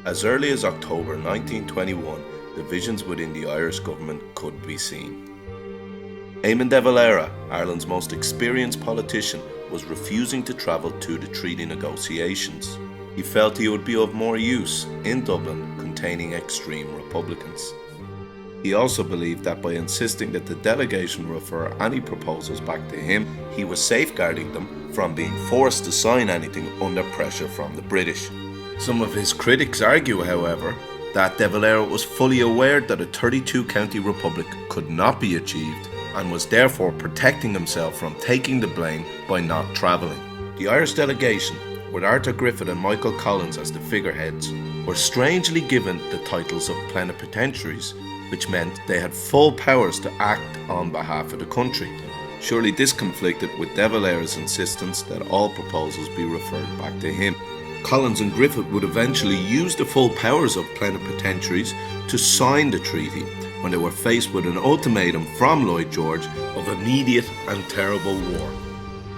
As early as October 1921, divisions within the Irish government could be seen. Eamon de Valera, Ireland's most experienced politician, was refusing to travel to the treaty negotiations. He felt he would be of more use in Dublin containing extreme Republicans. He also believed that by insisting that the delegation refer any proposals back to him, he was safeguarding them from being forced to sign anything under pressure from the British. Some of his critics argue, however, that de Valera was fully aware that a 32-county republic could not be achieved and was therefore protecting himself from taking the blame by not travelling. The Irish delegation, with Arthur Griffith and Michael Collins as the figureheads, were strangely given the titles of plenipotentiaries, which meant they had full powers to act on behalf of the country. Surely this conflicted with de Valera's insistence that all proposals be referred back to him. Collins and Griffith would eventually use the full powers of plenipotentiaries to sign the treaty when they were faced with an ultimatum from Lloyd George of immediate and terrible war.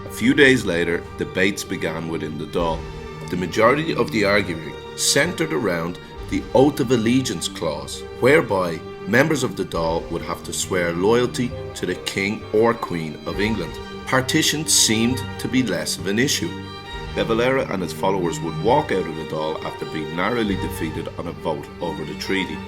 A few days later, debates began within the Dáil. The majority of the arguing centred around the Oath of Allegiance clause, whereby members of the Dáil would have to swear loyalty to the King or Queen of England. Partition seemed to be less of an issue. De Valera and his followers would walk out of the Dáil after being narrowly defeated on a vote over the treaty.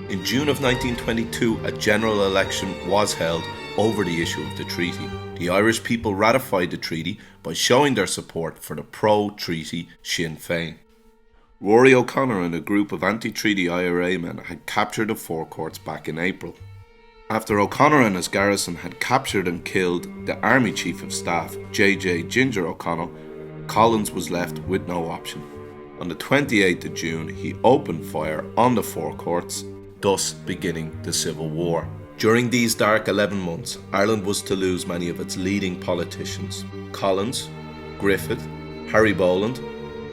In June of 1922, a general election was held over the issue of the treaty. The Irish people ratified the treaty by showing their support for the pro-treaty Sinn Féin. Rory O'Connor and a group of anti-treaty IRA men had captured the forecourts back in April. After O'Connor and his garrison had captured and killed the Army Chief of Staff, J.J. Ginger O'Connell, Collins was left with no option. On the 28th of June, he opened fire on the forecourts, thus beginning the Civil War. During these dark 11 months, Ireland was to lose many of its leading politicians: Collins, Griffith, Harry Boland,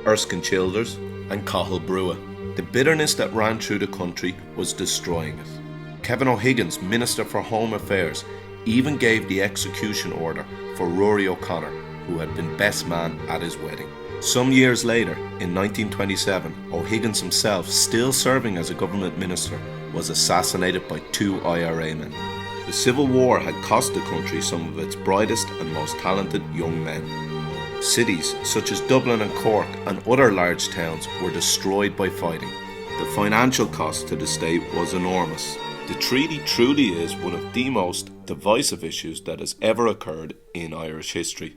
Erskine Childers, and Cathal Brugha. The bitterness that ran through the country was destroying it. Kevin O'Higgins, Minister for Home Affairs, even gave the execution order for Rory O'Connor, who had been best man at his wedding. Some years later, in 1927, O'Higgins himself, still serving as a government minister, was assassinated by two IRA men. The Civil War had cost the country some of its brightest and most talented young men. Cities such as Dublin and Cork and other large towns were destroyed by fighting. The financial cost to the state was enormous. The treaty truly is one of the most divisive issues that has ever occurred in Irish history.